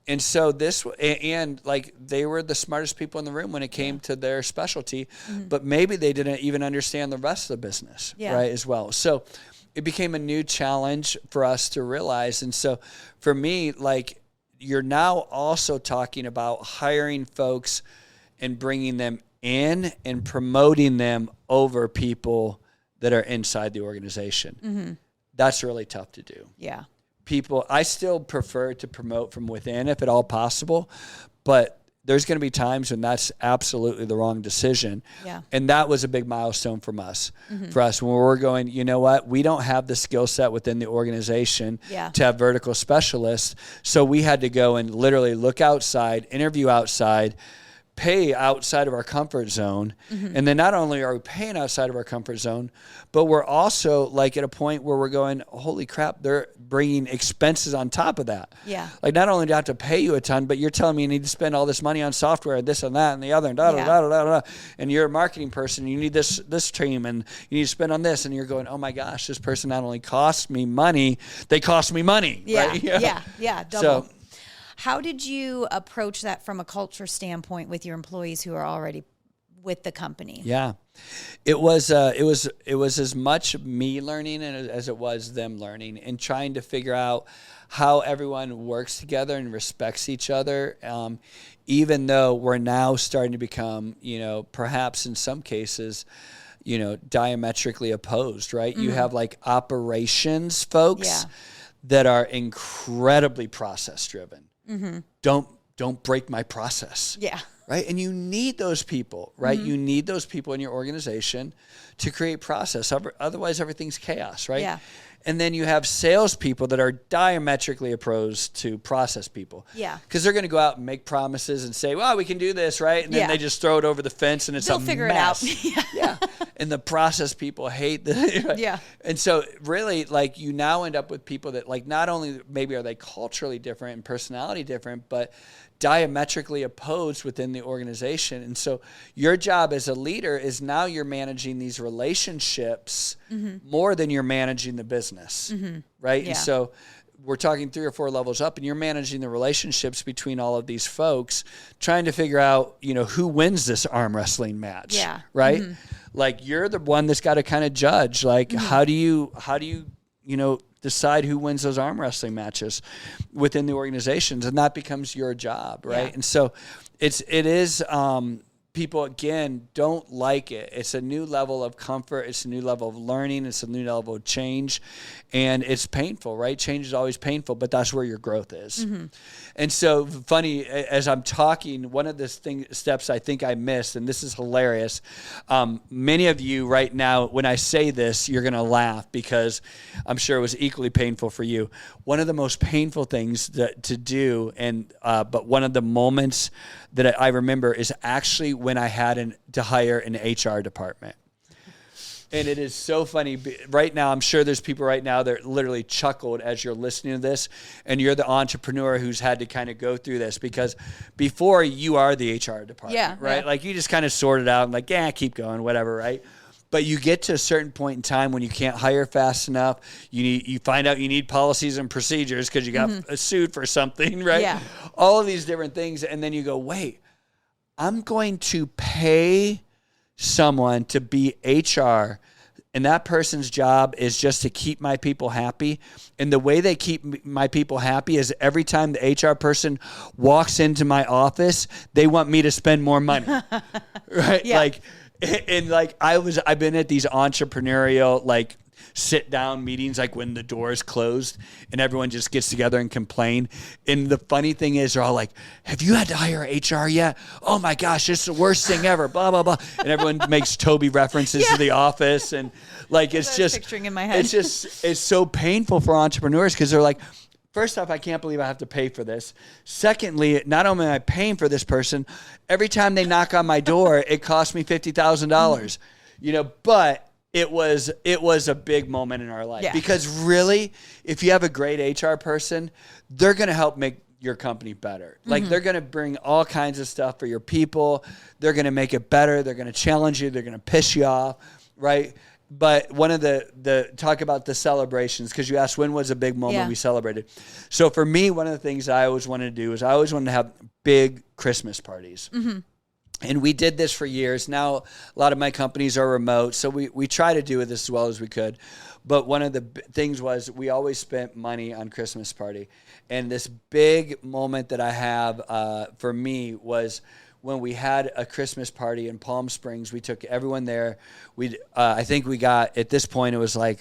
And so they were the smartest people in the room when it came to their specialty, but maybe they didn't even understand the rest of the business, right, as well. So it became a new challenge for us to realize. And so for me, like, you're now also talking about hiring folks and bringing them in and promoting them over people that are inside the organization. That's really tough to do. Yeah. I still prefer to promote from within if at all possible, but there's going to be times when that's absolutely the wrong decision. Yeah. And that was a big milestone for us when we're going, you know what, we don't have the skill set within the organization to have vertical specialists. So we had to go and literally look outside, interview outside, pay outside of our comfort zone. And then not only are we paying outside of our comfort zone, but we're also like at a point where we're going, holy crap, they're bringing expenses on top of that. Yeah. Like not only do I have to pay you a ton, but you're telling me you need to spend all this money on software, this and that and the other, and and you're a marketing person, you need this team, and you need to spend on this, and you're going, oh my gosh, this person not only costs me money, they cost me money. Yeah. Right? Yeah. Double. So, how did you approach that from a culture standpoint with your employees who are already with the company? Yeah, it was as much me learning as it was them learning, and trying to figure out how everyone works together and respects each other. Even though we're now starting to become, perhaps in some cases, diametrically opposed. Right? You have like operations folks that are incredibly process driven. Don't break my process. Yeah. Right. And you need those people, right? You need those people in your organization to create process. Otherwise, everything's chaos, right? Yeah. And then you have salespeople that are diametrically opposed to process people. Yeah. Because they're going to go out and make promises and say, well, we can do this, right? And then they just throw it over the fence and it's They'll figure mess. It out. Yeah. And the process people hate the right? Yeah. And so really, like, you now end up with people that, like, not only maybe are they culturally different and personality different, but diametrically opposed within the organization. And so your job as a leader is now you're managing these relationships more than you're managing the business, right? Yeah. And so we're talking 3 or 4 levels up, and you're managing the relationships between all of these folks, trying to figure out, who wins this arm wrestling match, right? Like, you're the one that's got to kind of judge, like, how do you decide who wins those arm wrestling matches within the organizations, and that becomes your job, right? Yeah. And so it is people, again, don't like it. It's a new level of comfort. It's a new level of learning. It's a new level of change, and it's painful, right? Change is always painful, but that's where your growth is. And so funny, as I'm talking, one of the steps I think I missed, and this is hilarious. Many of you right now, when I say this, you're going to laugh because I'm sure it was equally painful for you. One of the most painful things to do, and but one of the moments that I remember is actually when I had to hire an HR department. And it is so funny. Right now, I'm sure there's people right now that literally chuckled as you're listening to this, and you're the entrepreneur who's had to kind of go through this, because before you are the HR department, right? Like, you just kind of sort it out and like, keep going, whatever, right? But you get to a certain point in time when you can't hire fast enough. You find out you need policies and procedures because you got sued for something, right? Yeah. All of these different things. And then you go, wait, I'm going to pay someone to be HR, and that person's job is just to keep my people happy. And the way they keep my people happy is every time the HR person walks into my office, they want me to spend more money. Right? Yeah. I've been at these entrepreneurial, sit down meetings, when the doors closed and everyone just gets together and complain. And the funny thing is, they're all like, have you had to hire HR yet? Oh my gosh, it's the worst thing ever, blah, blah, blah. And everyone makes Toby references to The Office. And it's just picturing in my head. It's so painful for entrepreneurs because they're like, first off, I can't believe I have to pay for this. Secondly, not only am I paying for this person, every time they knock on my door, it costs me $50,000, but it was a big moment in our life because really, if you have a great HR person, they're going to help make your company better. They're going to bring all kinds of stuff for your people. They're going to make it better. They're going to challenge you. They're going to piss you off, right? But one of the talk about the celebrations, because you asked when was a big moment we celebrated. So for me, one of the things I always wanted to do is I always wanted to have big Christmas parties. Mm-hmm. And we did this for years. Now, a lot of my companies are remote, so we try to do it as well as we could. But one of the things was we always spent money on Christmas party. And this big moment that I have for me was when we had a Christmas party in Palm Springs. We took everyone there. I think we got, at this point, it was I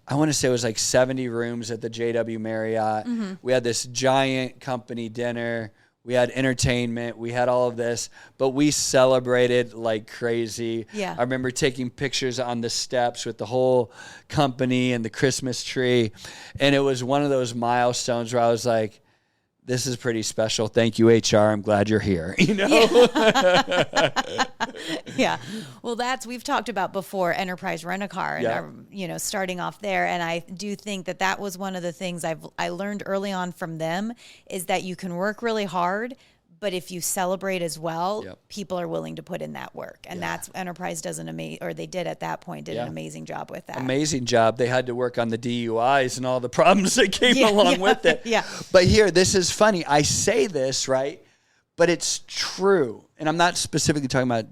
want to say it was 70 rooms at the JW Marriott. Mm-hmm. We had this giant company dinner. We had entertainment. We had all of this, but we celebrated like crazy. Yeah. I remember taking pictures on the steps with the whole company and the Christmas tree. And it was one of those milestones where I was like, this is pretty special. Thank you, HR. I'm glad you're here. Yeah. Well, we've talked about before Enterprise Rent-A-Car and starting off there. And I do think that was one of the things I learned early on from them is that you can work really hard, but if you celebrate as well, people are willing to put in that work. And that's Enterprise does an amazing job with that. Amazing job. They had to work on the DUIs and all the problems that came along with it. Yeah. But here, this is funny. I say this, right? But it's true. And I'm not specifically talking about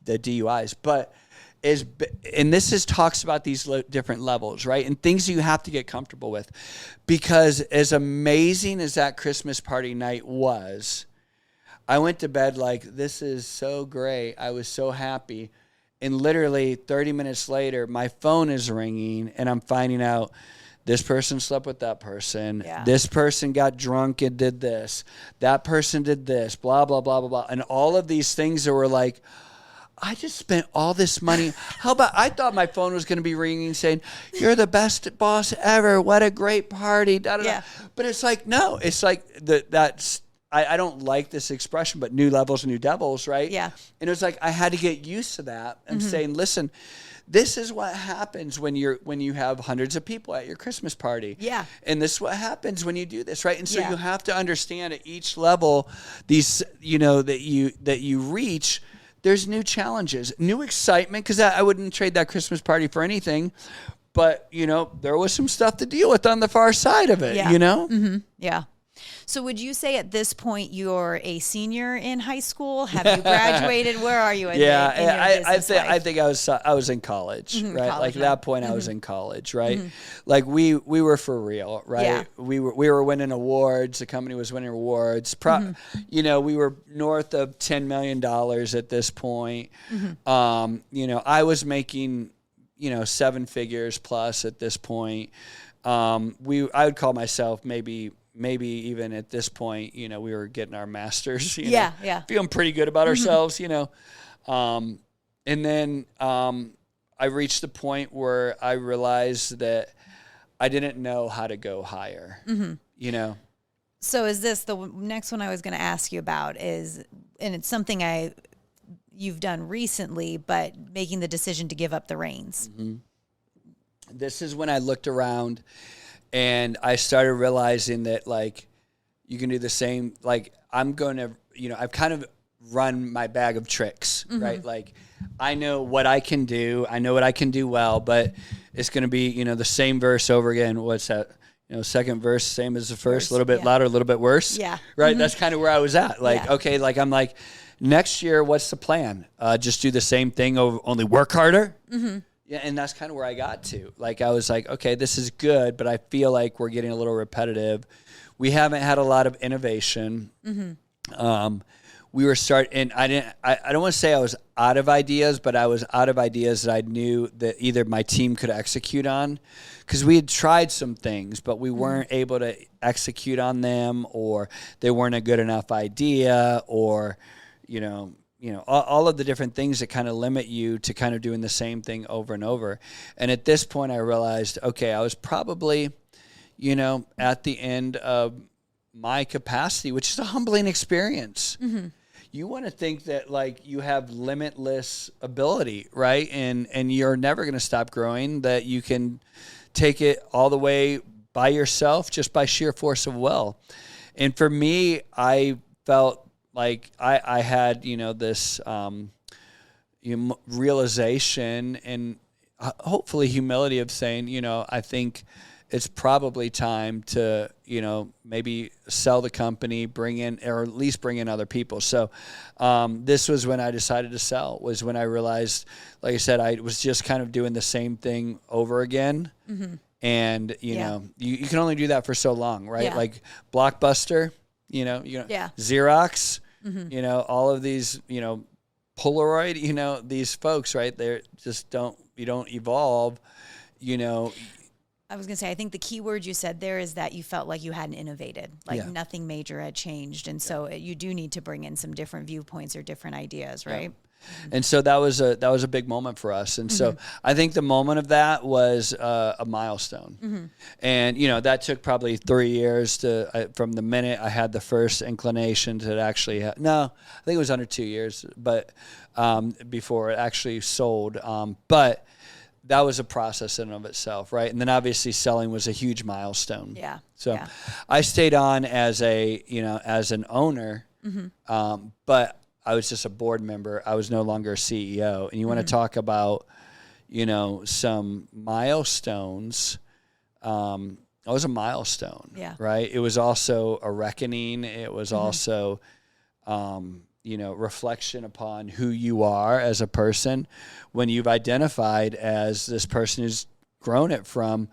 the DUIs, but this talks about these different levels, right? And things you have to get comfortable with. Because as amazing as that Christmas party night was, I went to bed like, this is so great. I was so happy. And literally 30 minutes later, my phone is ringing and I'm finding out this person slept with that person. Yeah. This person got drunk and did this. That person did this, blah, blah, blah, blah, blah. And all of these things that were like, I just spent all this money. How about, I thought my phone was going to be ringing saying, you're the best boss ever. What a great party. Da, da, da. But it's like, no, it's like that's, I don't like this expression, but new levels, new devils, right? Yeah. And it was like, I had to get used to that and saying, listen, this is what happens when you have hundreds of people at your Christmas party. Yeah. And this is what happens when you do this, right? And so you have to understand at each level, these, that you reach, there's new challenges, new excitement, because I wouldn't trade that Christmas party for anything. But, there was some stuff to deal with on the far side of it, Mm-hmm. Yeah. So would you say at this point you're a senior in high school? Have you graduated? Where are you in your business life? I think I was in college, right? College, at that point I was in college, right? Mm-hmm. We were for real, right? Yeah. We were winning awards. The company was winning awards. We were north of $10 million at this point. Mm-hmm. I was making, 7 figures plus at this point. I would call myself maybe even at this point, we were getting our masters, feeling pretty good about ourselves, and then I reached the point where I realized that I didn't know how to go higher, So is this the next one I was going to ask you about and it's something you've done recently, but making the decision to give up the reins. Mm-hmm. This is when I looked around and I started realizing that you can do the same, I'm going to, I've kind of run my bag of tricks, right? Like, I know what I can do. I know what I can do well, but it's going to be, you know, the same verse over again. What's that? You know, second verse, same as the first, a little bit louder, a little bit worse. Yeah. Right? That's kind of where I was at. Like, okay, like, I'm like, next year, what's the plan? Just do the same thing, only work harder? Yeah, and that's kind of where I got to. Like, I was like, okay, this is good, but I feel like we're getting a little repetitive. We haven't had a lot of innovation. We were and I don't want to say I was out of ideas, but I was out of ideas that I knew that either my team could execute on, because we had tried some things, but we weren't able to execute on them, or they weren't a good enough idea, or, you know, all of the different things that kind of limit you to kind of doing the same thing over and over. And at this point I realized, okay, I was probably, you know, at the end of my capacity, which is a humbling experience. You want to think that, like, you have limitless ability, right? And you're never going to stop growing, that you can take it all the way by yourself just by sheer force of will. And for me, I felt like I had, you know, this realization and hopefully humility of saying, you know, I think it's probably time to, you know, maybe sell the company, bring in, or at least bring in other people. So this was when I decided to sell, was when I realized, like I said, I was just kind of doing the same thing over again. And, you know, you can only do that for so long, right? Yeah. Like Blockbuster, you know, Xerox, you know, all of these, you know, Polaroid, you know, these folks, right? They're just you don't evolve, you know. I was going to say, I think the key word you said there is that you felt like you hadn't innovated, like nothing major had changed. And so you do need to bring in some different viewpoints or different ideas, right? And so that was a big moment for us. And so I think the moment of that was a milestone. And, you know, that took probably 3 years from the minute I had the first inclination to actually I think it was under 2 years, but before it actually sold. But that was a process in and of itself, right? And then obviously selling was a huge milestone. Yeah. So I stayed on as as an owner, but I was just a board member. I was no longer a CEO. And you want to talk about, you know, some milestones. It was a milestone, right? It was also a reckoning. It was also, you know, reflection upon who you are as a person when you've identified as this person who's grown it from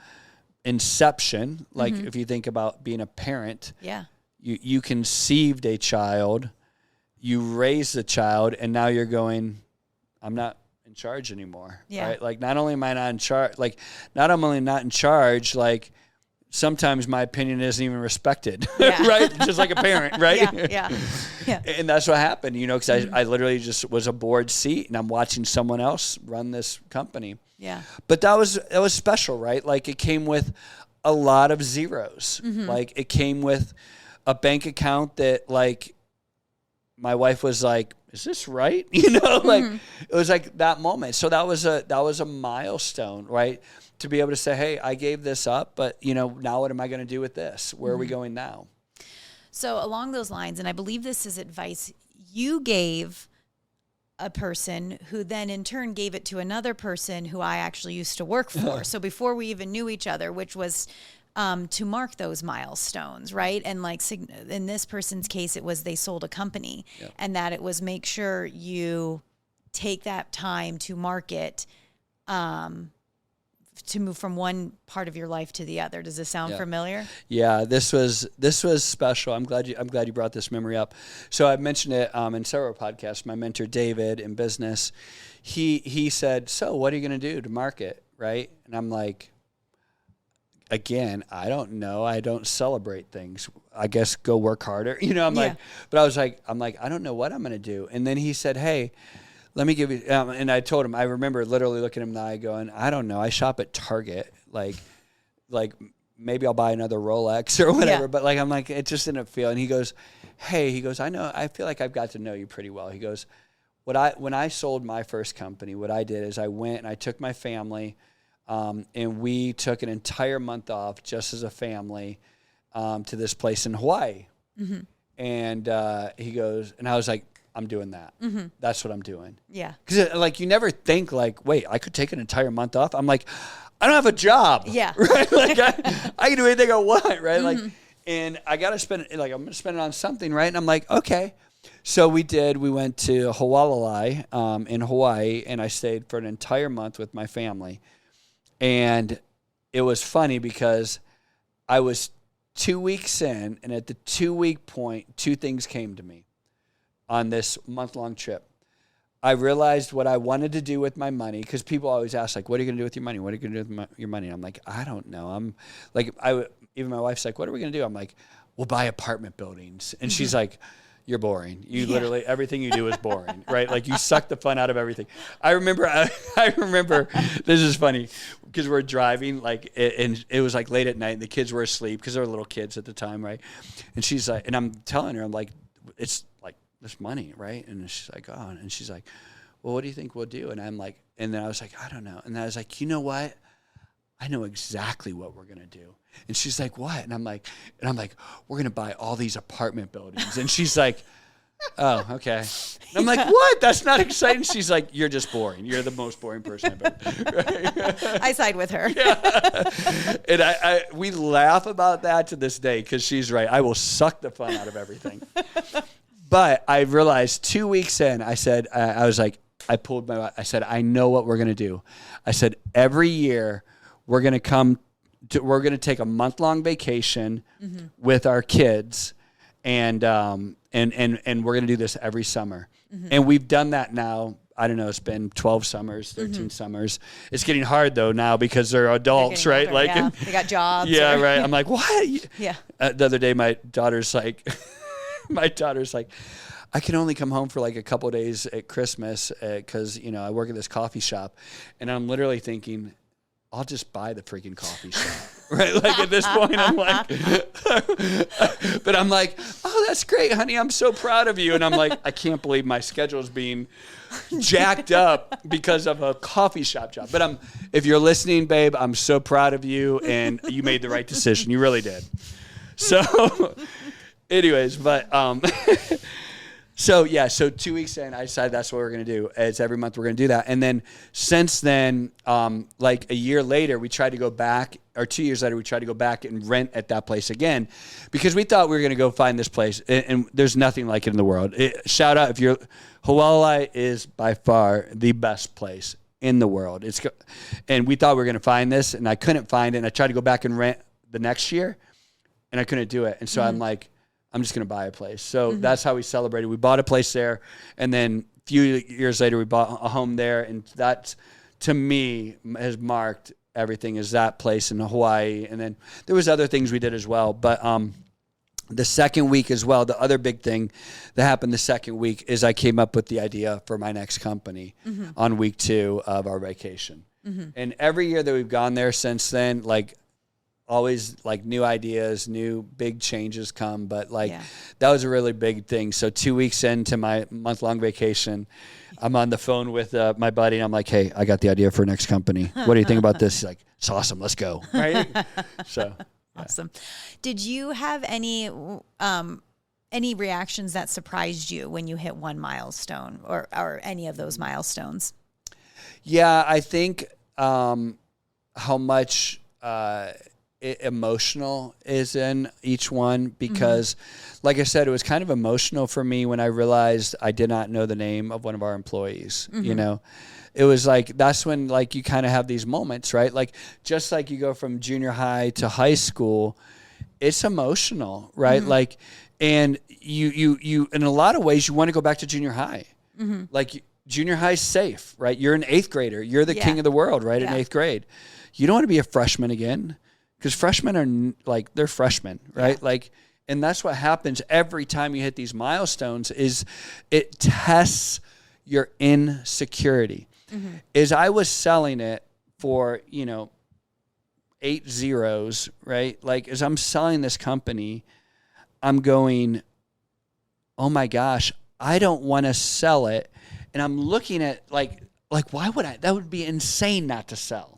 inception. Like if you think about being a parent, you conceived a child, you raised the child, and now you're going, I'm not in charge anymore, right? Like, not only am I not in charge, like, not only not in charge, like, sometimes my opinion isn't even respected, right? Just like a parent, right? And that's what happened, you know, because I literally just was a board seat, and I'm watching someone else run this company. But that was special, right? Like, it came with a lot of zeros. Like, it came with a bank account that, like, my wife was like, is this right? You know, like, it was like that moment. So that was a milestone, right? To be able to say, hey, I gave this up, but, you know, now what am I going to do with this? Where are we going now? So along those lines, and I believe this is advice you gave a person who then in turn gave it to another person who I actually used to work for. So before we even knew each other, which was to mark those milestones, right? And like in this person's case, it was they sold a company, and that it was make sure you take that time to market, to move from one part of your life to the other. Does this sound familiar? Yeah, this was special. I'm glad you brought this memory up. So I've mentioned it in several podcasts. My mentor David in business, he said, "So what are you going to do to market?" Right? And I'm like, again, I don't know. I don't celebrate things. I guess go work harder. You know, I'm like, but I'm like, I don't know what I'm going to do. And then he said, hey, let me give you, and I told him, I remember literally looking him in the eye going, I don't know. I shop at Target. Like maybe I'll buy another Rolex or whatever. But like, I'm like, it just didn't feel. And he goes, hey, I know, I feel like I've got to know you pretty well. He goes, when I sold my first company, what I did is I went and I took my family, and we took an entire month off just as a family to this place in Hawaii. And he goes, and I was like, I'm doing that. Mm-hmm. That's what I'm doing. Yeah. Because like, you never think like, wait, I could take an entire month off. I'm like, I don't have a job. Yeah. Right. Like I can do anything I want. Right. Mm-hmm. Like, and I got to spend it, like, I'm going to spend it on something. Right. And I'm like, okay. So we went to Hualalai in Hawaii, and I stayed for an entire month with my family. And it was funny because I was 2 weeks in, and at the 2-week point, 2 things came to me on this month-long trip. I realized what I wanted to do with my money, because people always ask, like, what are you going to do with your money? What are you going to do with your money? And I'm like, I don't know. I'm like, even my wife's like, what are we going to do? I'm like, we'll buy apartment buildings. And she's like, you're boring. You literally, everything you do is boring, right? Like, you suck the fun out of everything. I remember, this is funny, because we're driving, like, and it was like late at night, and the kids were asleep, because they were little kids at the time, right? And she's like, and I'm telling her, I'm like, it's like, there's money, right? And she's like, oh, and she's like, well, what do you think we'll do? And I'm like, and then I was like, I don't know. And then I was like, you know what? I know exactly what we're going to do. And she's like, what? And I'm like, we're going to buy all these apartment buildings. And she's like, oh, okay. And I'm like, what? That's not exciting. She's like, you're just boring. You're the most boring person I've ever. Right? I side with her. Yeah. And we laugh about that to this day, because she's right. I will suck the fun out of everything. But I realized 2 weeks in, I said, I said, I know what we're going to do. I said, every year we're going to take a month-long vacation with our kids, and we're going to do this every summer. And we've done that now. I don't know, it's been 12 summers, 13 summers. It's getting hard though now, because they're adults, right? Older, like, yeah. They got jobs. Yeah, right. I'm like, what? Yeah. The other day, my daughter's like, I can only come home for like a couple of days at Christmas, because, I work at this coffee shop, and I'm literally thinking, I'll just buy the freaking coffee shop, right? Like, at this point, I'm like, but I'm like, oh, that's great, honey. I'm so proud of you. And I'm like, I can't believe my schedule's being jacked up because of a coffee shop job. But if you're listening, babe, I'm so proud of you, and you made the right decision. You really did. So anyways, but, so 2 weeks in, I decided that's what we're going to do. It's every month we're going to do that. And then since then, like a year later, we tried to go back, or 2 years later, we tried to go back and rent at that place again, because we thought we were going to go find this place, and there's nothing like it in the world. Shout out, Hualalai is by far the best place in the world. And we thought we were going to find this, and I couldn't find it. And I tried to go back and rent the next year, and I couldn't do it. And so I'm like, I'm just going to buy a place. So that's how we celebrated. We bought a place there, and then a few years later, we bought a home there. And that, to me, has marked everything, is that place in Hawaii. And then there was other things we did as well. But the second week as well, the other big thing that happened the second week is I came up with the idea for my next company on week 2 of our vacation. And every year that we've gone there since then, like, always like new ideas, new big changes come, but that was a really big thing. So 2 weeks into my month-long vacation, I'm on the phone with my buddy, and I'm like, hey, I got the idea for next company. What do you think about this? He's like, it's awesome. Let's go. Right? So awesome. Did you have any reactions that surprised you when you hit one milestone or any of those milestones? Yeah, I think how much emotional is in each one, because like I said, it was kind of emotional for me when I realized I did not know the name of one of our employees. It was like, that's when like you kind of have these moments, right? Like, just like you go from junior high to high school, it's emotional, right? Like, and you in a lot of ways you want to go back to junior high. Like, junior high's safe, right? You're an 8th grader. You're the king of the world, right? In 8th grade. You don't want to be a freshman again, because freshmen are like, they're freshmen, right? Like, and that's what happens every time you hit these milestones, is it tests your insecurity. Is I was selling it for, 8 zeros, right? Like, as I'm selling this company, I'm going, oh my gosh, I don't want to sell it. And I'm looking at like, why would I? That would be insane not to sell.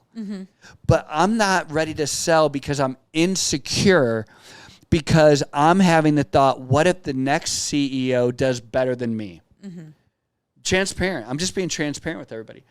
But I'm not ready to sell because I'm insecure, because I'm having the thought, what if the next CEO does better than me? Transparent. I'm just being transparent with everybody.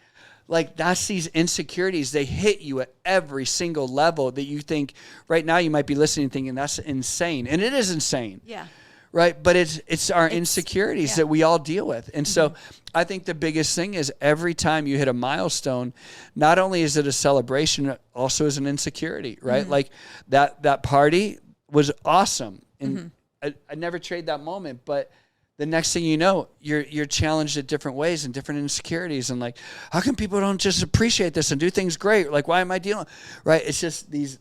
Like, that's these insecurities. They hit you at every single level that you think right now you might be listening thinking that's insane. And it is insane. Yeah. Right. But it's our insecurities that we all deal with. And so I think the biggest thing is every time you hit a milestone, not only is it a celebration, it also is an insecurity, right? Like that party was awesome. And I never trade that moment, but the next thing you know, you're challenged at different ways and different insecurities. And like, how come people don't just appreciate this and do things great? Like, why am I dealing? Right. It's just these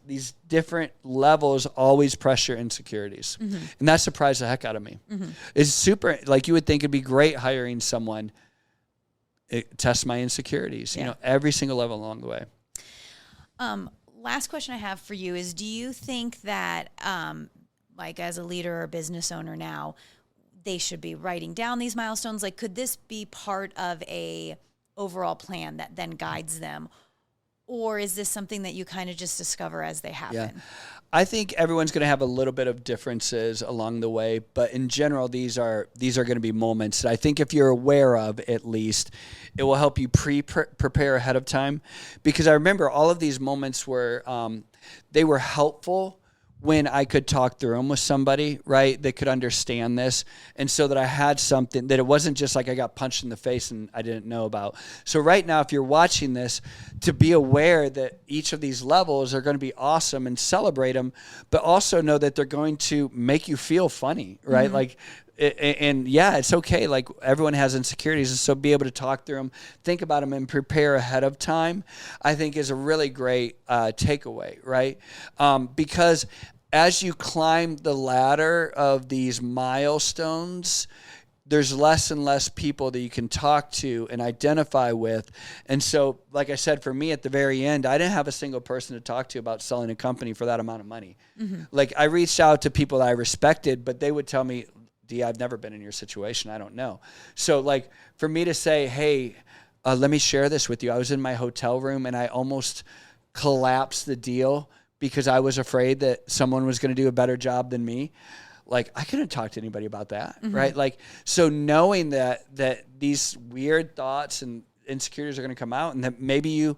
different levels always pressure insecurities. And that surprised the heck out of me. It's super, like, you would think it'd be great hiring someone, test my insecurities, you know, every single level along the way. Last question I have for you is, do you think that, like, as a leader or business owner now, they should be writing down these milestones? Like, could this be part of a overall plan that then guides them? Or is this something that you kind of just discover as they happen? Yeah. I think everyone's going to have a little bit of differences along the way, but in general, these are going to be moments that I think if you're aware of, at least, it will help you prepare ahead of time. Because I remember all of these moments were, they were helpful when I could talk through them with somebody, right, that could understand this. And so that I had something that it wasn't just like I got punched in the face and I didn't know about. So right now, if you're watching this, to be aware that each of these levels are going to be awesome and celebrate them, but also know that they're going to make you feel funny, right? Like, and yeah, it's okay. Like, everyone has insecurities, and so be able to talk through them, think about them, and prepare ahead of time, I think is a really great takeaway, right? Because as you climb the ladder of these milestones, there's less and less people that you can talk to and identify with. And so, like I said, for me at the very end, I didn't have a single person to talk to about selling a company for that amount of money. Like, I reached out to people that I respected, but they would tell me, D, I've never been in your situation. I don't know. So, like, for me to say, hey, let me share this with you. I was in my hotel room and I almost collapsed the deal because I was afraid that someone was going to do a better job than me. Like, I couldn't talk to anybody about that, right? Like, so knowing that these weird thoughts and insecurities are going to come out, and that maybe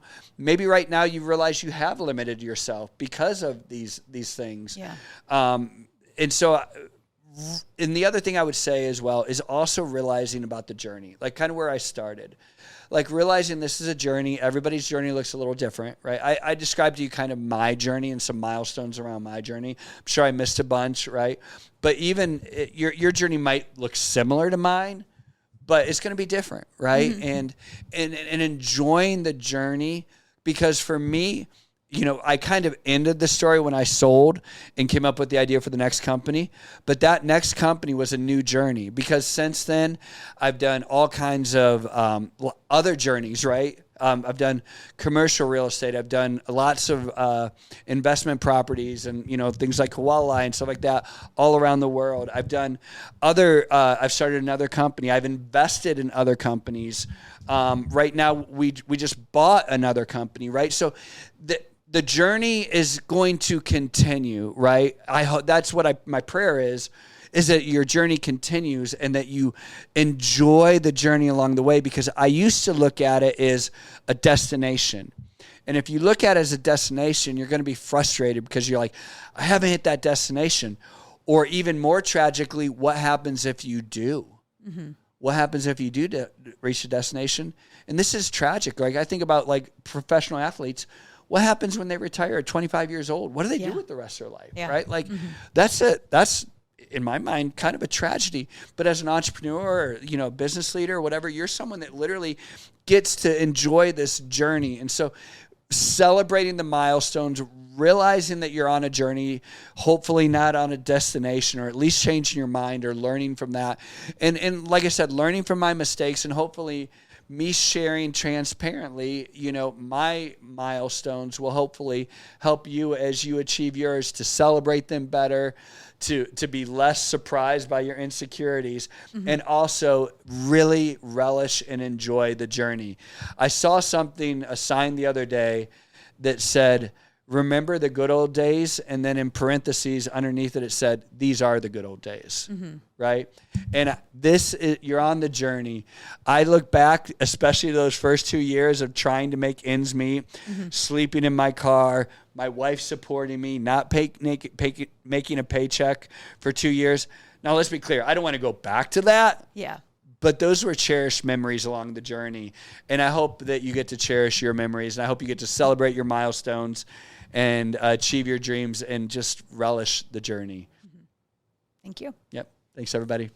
right now you realize you have limited yourself because of these things. Yeah. And so, and the other thing I would say as well is also realizing about the journey, like kind of where I started, like realizing this is a journey. Everybody's journey looks a little different, right? I described to you kind of my journey and some milestones around my journey. I'm sure I missed a bunch, right? But even your journey might look similar to mine, but it's going to be different, right? And enjoying the journey, because for me, you know, I kind of ended the story when I sold and came up with the idea for the next company. But that next company was a new journey, because since then I've done all kinds of other journeys, right? I've done commercial real estate. I've done lots of investment properties and, you know, things like koala and stuff like that all around the world. I've done I've started another company. I've invested in other companies. Right now we just bought another company, right? So the journey is going to continue, right? I hope that's what my prayer is that your journey continues and that you enjoy the journey along the way, because I used to look at it as a destination. And if you look at it as a destination, you're going to be frustrated because you're like, I haven't hit that destination. Or even more tragically, what happens if you do? What happens if you do reach the destination? And this is tragic. Like, I think about like professional athletes. What happens when they retire at 25 years old? What do they do with the rest of their life, right? Like, that's in my mind, kind of a tragedy. But as an entrepreneur, or, you know, business leader or whatever, you're someone that literally gets to enjoy this journey. And so celebrating the milestones, realizing that you're on a journey, hopefully not on a destination, or at least changing your mind or learning from that. And like I said, learning from my mistakes, and hopefully me sharing transparently, you know, my milestones will hopefully help you as you achieve yours, to celebrate them better, to be less surprised by your insecurities, and also really relish and enjoy the journey. I saw a sign the other day that said, remember the good old days, and then in parentheses underneath it said, these are the good old days, right? And you're on the journey. I look back, especially those first 2 years of trying to make ends meet, sleeping in my car, my wife supporting me, not making a paycheck for 2 years. Now, let's be clear. I don't want to go back to that. Yeah. But those were cherished memories along the journey. And I hope that you get to cherish your memories. And I hope you get to celebrate your milestones and achieve your dreams and just relish the journey. Thank you. Yep. Thanks, everybody.